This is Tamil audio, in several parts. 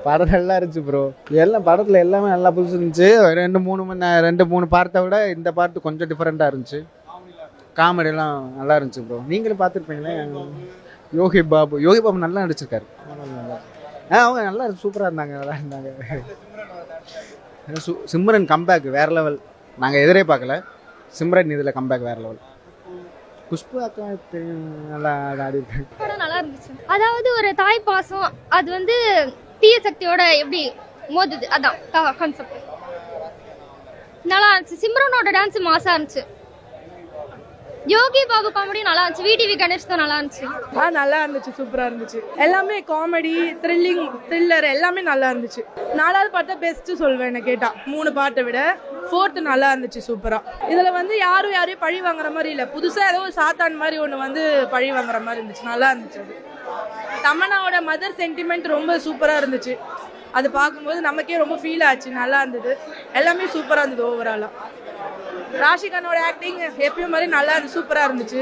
படம் நல்லா இருந்துச்சு ப்ரோ. எல்லாம் படத்தில் எல்லாமே நல்லா புதுசு இருந்துச்சு. 2-3 பார்ட்டை விட இந்த பார்ட்டு கொஞ்சம் டிஃப்ரெண்ட்டாக இருந்துச்சு. காமெடியெல்லாம் நல்லா இருந்துச்சு ப்ரோ. நீங்களும் பார்த்துருப்பீங்களே. யோகி பாபு நல்லா நடிச்சிருக்காரு. அவங்க நல்லா சூப்பராக இருந்தாங்க, நல்லா இருந்தாங்க. சிம்ரன் கம்பேக் வேறு லெவல். நாங்கள் எதிரே பார்க்கல. சிம்ரன் இதில் கம்பேக் வேறு லெவல். குஷ்பு அக்கா நல்லா ஆடிருக்காங்க. படம் நல்லா இருந்துச்சு. அதாவது ஒரு தாய் பாசம் அது வந்து தீய சக்தியோட எப்படி மோதுது, அதான் கான்செப்ட். நல்லா இருந்துச்சு. சிம்ரனோட டான்ஸ் மாசா இருந்துச்சு. யோகி பாபு காமெடி நல்லா இருந்துச்சு. விடிவி கணேஷ் தான் நல்லா இருந்துச்சு. நல்லா இருந்துச்சு, சூப்பரா இருந்துச்சு. எல்லாமே காமெடி, த்ரில்லர் எல்லாமே நல்லா இருந்துச்சு. 4வது பார்ட் பெஸ்ட் சொல்வேன் என்ன கேட்டா. 3 பார்ட்டை விட 4th நல்லா இருந்துச்சு, சூப்பரா. இதுல வந்து யாரையும் பழி வாங்குற மாதிரி இல்ல. புதுசா ஏதோ சாத்தான் மாதிரி ஒண்ணு வந்து பழி வாங்குற மாதிரி இருந்துச்சு. நல்லா இருந்துச்சு. அது தமன்னாவோட மதர் சென்டிமெண்ட் ரொம்ப சூப்பரா இருந்துச்சு. அது பார்க்கும்போது நமக்கே ரொம்ப ஃபீல் ஆச்சு. நல்லா இருந்தது. எல்லாமே சூப்பரா இருந்தது ஓவராலா. ராஷிகானோட ஆக்டிங் எப்பயும் மாதிரி நல்லா இருந்துச்சு, சூப்பரா இருந்துச்சு.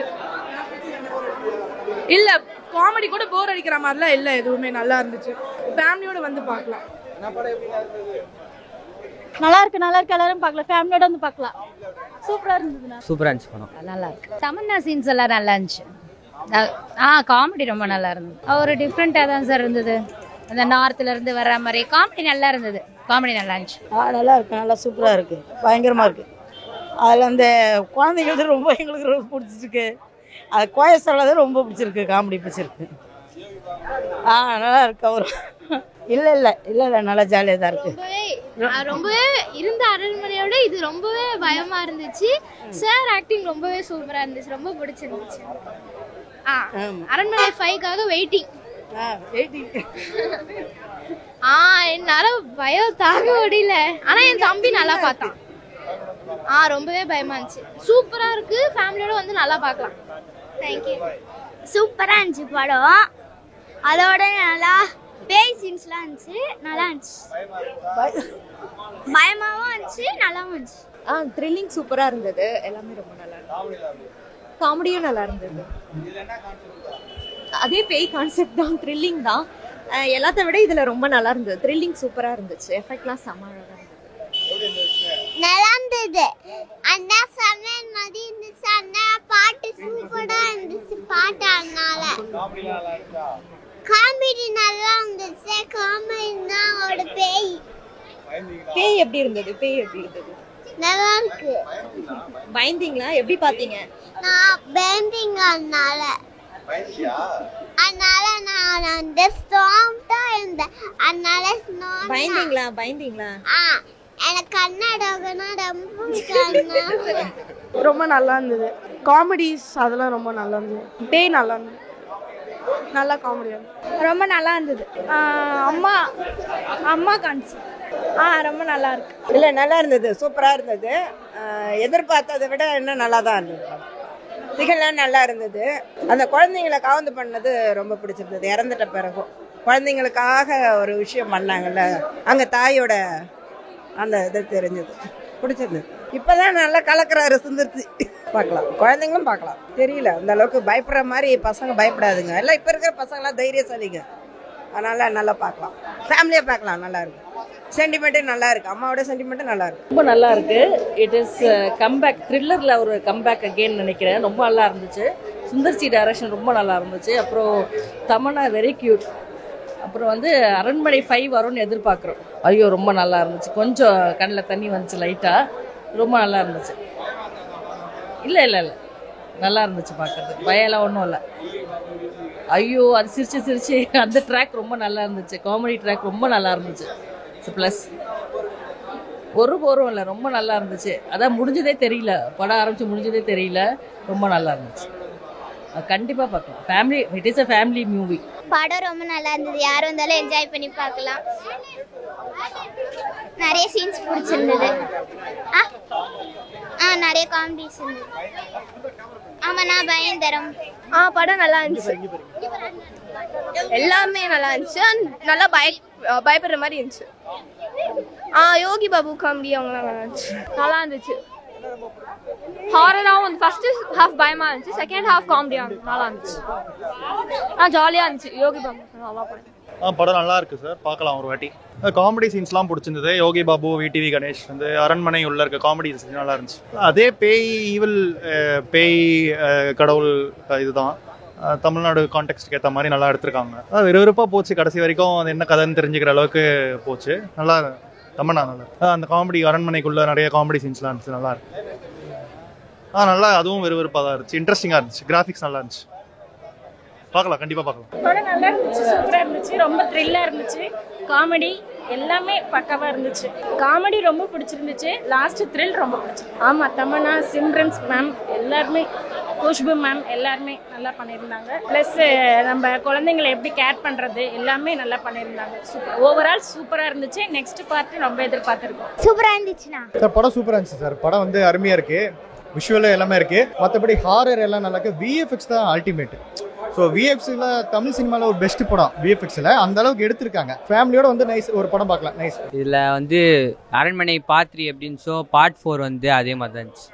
இல்ல காமெடி கூட போர் அடிக்கிற மாதிரிலாம் இல்ல, எதுவுமே நல்லா இருந்துச்சு. ஃபேமிலியோட வந்து பார்க்கலாம். நல்லா இருக்கு எல்லாரும் பார்க்கலாம். ஃபேமிலியோட வந்து பார்க்கலாம். சூப்பரா இருந்தது. சூப்பரா இருந்துச்சு படம். நல்லா இருக்கு. தமன்னா சீன்ஸ் எல்லாம் நல்லா இருந்துச்சு. காமெடி ரொம்ப நல்லா இருந்தது. ஒரு டிஃப்ரெண்டா தான் சார் இருந்தது. அந்த நார்த்ல இருந்து வர்ற மாதிரி காமெடி நல்லா இருந்தது. காமெடி நல்லா இருந்துச்சு. நல்லா இருக்கு, நல்லா சூப்பரா இருக்கு, பயங்கரமா இருக்கு. அதில் அந்த குழந்தைங்களுக்கு ரொம்ப எங்களுக்கு ரொம்ப பிடிச்சிருக்கு. அது கோயசோட ரொம்ப பிடிச்சிருக்கு, காமெடி பிடிச்சிருக்கு. நல்லா இருக்கு. அவர் இல்லை நல்லா ஜாலியாக தான் இருக்கு. ரொம்பவே இருந்த அரண்மனையோட இது ரொம்பவே பயமா இருந்துச்சு. சார் ஆக்டிங் ரொம்பவே சூப்பரா இருந்துச்சு. ரொம்ப பிடிச்சிருந்துச்சு. அரண்மனை 5க்காக வெயிட்டிங். என்னால பயம் தாங்க முடியல. ஆனா என் தம்பி நல்லா பார்த்தான். ரொம்பவே பயமா இருந்துச்சு. சூப்பரா இருக்கு. ஃபேமிலியோட வந்து நல்லா பார்க்கலாம். தேங்க்யூ. சூப்பரா இருந்துச்சு படம். அதோட நல்லா பேய் சீன்ஸ்லாம் இருந்துச்சு, நல்லா இருந்துச்சு. பயமாவும் இருந்துச்சு, நல்லாவும் இருந்துச்சு. த்ரில்லிங் சூப்பரா இருந்தது. எல்லாமே ரொம்ப நல்லா இருந்தது. காமெடியும் நல்லா இருந்தது. அதே பேய் கான்செப்ட் தான், த்ரில்லிங் தான். எல்லாத்த விட இதுல ரொம்ப நல்லா இருந்தது. த்ரில்லிங் சூப்பரா இருந்துச்சு. எஃபெக்ட்லாம் செம்ம அழகா இருந்தது. நல்லா இருந்தது. அண்ணா சமையல் மாதிரி இருந்துச்சு. அண்ணா பாட்டு சூப்பரா இருந்துச்சு. பாட்டு அதனால காமெடி நல்லா இருந்துச்சு. காமெடி தான் ஒரு பேய் எப்படி இருந்தது? நல்லா இருக்கு. பயந்தீங்களா? எப்படி பாத்தீங்க? நான் பயந்தீங்க. அதனால நான் அந்த ஸ்ட்ராங்கா இருந்தேன். அதனால பயந்தீங்களா? எனக்கு கண்ணாடகனா ரொம்ப பிடிக்கும். ரொம்ப நல்லா இருந்தது. காமெடிஸ் அதெல்லாம் ரொம்ப நல்லா இருந்தது. பேய் நல்லா இருந்தது. நல்லா காமெடியா ரொம்ப நல்லா இருந்தது. அம்மா கான்செப்ட் ரொம்ப நல்லா இருக்கு. இல்லை நல்லா இருந்தது, சூப்பராக இருந்தது. எதிர்பார்த்ததை விட இன்னும் நல்லா தான் இருந்தது. திகழ்லாம் நல்லா இருந்தது. அந்த குழந்தைங்களை காவந்து பண்ணது ரொம்ப பிடிச்சிருந்தது. இறந்துட்ட பிறகும் குழந்தைங்களுக்காக ஒரு விஷயம் பண்ணாங்கல்ல, அங்கே தாயோட அந்த இது தெரிஞ்சது, பிடிச்சிருந்தது. இப்போதான் நல்லா கலக்கிறாரு சுந்தர்சி. பார்க்கலாம், குழந்தைங்களும் பார்க்கலாம். தெரியல அந்த அளவுக்கு பயப்படுற மாதிரி பசங்க பயப்படாதுங்க. எல்லாம் இப்போ இருக்கிற பசங்களாம் தைரியசாலிங்க. அதனால நல்லா பார்க்கலாம், ஃபேமிலியாக பார்க்கலாம். நல்லா இருக்கு. சென்டிமெண்ட்டும் நல்லா இருக்கு. அம்மாவோட சென்டிமெண்ட்டும் நல்லா இருக்கு. ரொம்ப நல்லா இருக்கு. இட் இஸ் கம்பேக், த்ரில்லர்ல ஒரு கம்பேக் அகெயின் நினைக்கிறேன். ரொம்ப நல்லா இருந்துச்சு. சுந்தர்சி டைரக்ஷன் ரொம்ப நல்லா இருந்துச்சு. அப்புறம் தமன்னா வெரி கியூட். அப்புறம் வந்து அரண்மனை 5 வரும்னு எதிர்பார்க்குறோம். ஐயோ ரொம்ப நல்லா இருந்துச்சு. கொஞ்சம் கண்ணில் தண்ணி வந்துச்சு லைட்டாக. ரொம்ப நல்லா இருந்துச்சு. இல்லை நல்லா இருந்துச்சு பார்க்கறதுக்கு. பயம்லாம் ஒன்றும் இல்லை. ஐயோ அது சிரிச்சு அந்த ட்ராக் ரொம்ப நல்லா இருந்துச்சு. காமெடி ட்ராக் ரொம்ப நல்லா இருந்துச்சு. ப்ளஸ் ஒரு போரும் இல்லை, ரொம்ப நல்லா இருந்துச்சு. அதான் முடிஞ்சதே தெரியல, படம் ஆரம்பிச்சு முடிஞ்சதே தெரியல. ரொம்ப நல்லா இருந்துச்சு. கண்டிப்பாக பார்க்கலாம். Family, it is a family movie. படம் ரொம்ப நல்லா இருந்தது. யாரும் வந்தாலும் என்ஜாய் பண்ணி பார்க்கலாம். நிறைய சீன்ஸ் பிடிச்சிருந்தது. நிறைய காமெடிஸ் இருந்தது. ஆமா, நான் பயந்தரம். படம் நல்லா இருந்துச்சு. எல்லாமே நல்லா இருந்துச்சு. நல்லா பயப்படுற மாதிரி இருந்துச்சு. யோகி பாபு காமெடி அவங்களாம் நல்லா இருந்துச்சு. ஹாரராகவும் வந்து ஃபர்ஸ்ட் ஹாஃப் பயமாக இருந்துச்சு, செகண்ட் ஹாஃப் காமெடியாக நல்லா இருந்துச்சு. ஜாலியாக இருந்துச்சு. யோகி பாபு நல்லா பண்ணி படம் நல்லா இருக்கு சார், பார்க்கலாம் ஒரு வாட்டி. காமெடி சீன்ஸ்லாம் பிடிச்சிருந்தது. யோகி பாபு, விடிவி கணேஷ் வந்து அரண்மனை உள்ள இருக்க காமெடி சீன் நல்லா இருந்துச்சு. அதே பேய் ஈவில் பேய் கடவுள் இதுதான் தமிழ்நாடு கான்டெக்ஸ்டுக்கு ஏற்ற மாதிரி நல்லா எடுத்திருக்காங்க. விறுவிறுப்பாக போச்சு, கடைசி வரைக்கும் அது என்ன கதைன்னு தெரிஞ்சுக்கிற அளவுக்கு போச்சு. நல்லா தமன்னா நல்லா அந்த காமெடி அரண்மனைக்குள்ள நிறைய காமெடி சீன்ஸ்லாம் இருந்துச்சு, நல்லா இருக்கு. நல்லா அதுவும் விறுவிறுப்பாக தான் இருந்துச்சு, இன்ட்ரெஸ்டிங்காக இருந்துச்சு, கிராஃபிக்ஸ் நல்லா இருந்துச்சு. பார்க்கலாம், கண்டிப்பாக பார்க்கலாம். படம் நல்லா இருந்துச்சு, சூப்பராக இருந்துச்சு, ரொம்ப த்ரில்லாக இருந்துச்சு. காமெடி எல்லாமே பக்காவாக இருந்துச்சு. காமெடி ரொம்ப பிடிச்சிருந்துச்சு, லாஸ்ட் த்ரில் ரொம்ப பிடிச்சிருக்கு. ஆமாம், தமன்னா, சிம்ரன்ஸ் மேம் எல்லாருமே, குஷ்பு மேம் எல்லாருமே நல்லா பண்ணியிருந்தாங்க. ப்ளஸ் நம்ம குழந்தைங்களை எப்படி கேர் பண்ணுறது எல்லாமே நல்லா பண்ணியிருந்தாங்க. சூப்பர், ஓவரால் சூப்பராக இருந்துச்சு. நெக்ஸ்ட் பார்ட் ரொம்ப எதிர்பார்த்துருக்கோம். சூப்பரா இருந்துச்சுண்ணா சார். படம் சூப்பராக இருந்துச்சு சார். படம் வந்து அருமையாக இருக்குது, விஷுவலாக எல்லாமே இருக்குது. மற்றபடி ஹாரர் எல்லாம் நல்லா இருக்குது. விஎஃப்எக்ஸ் தான் அல்டிமேட். ஸோ விஎஃப்எக்ஸில் தமிழ் சினிமாவில் ஒரு பெஸ்ட் படம் விஎஃப்எக்ஸில் அந்த அளவுக்கு எடுத்திருக்காங்க. ஃபேமிலியோட வந்து நைஸ் ஒரு படம் பார்க்கலாம், நைஸ். இதில் வந்து அரண்மனை பார்ட் 3 அப்படின்னு பார்ட் 4 வந்து அதே மாதிரி தான் இருந்துச்சு.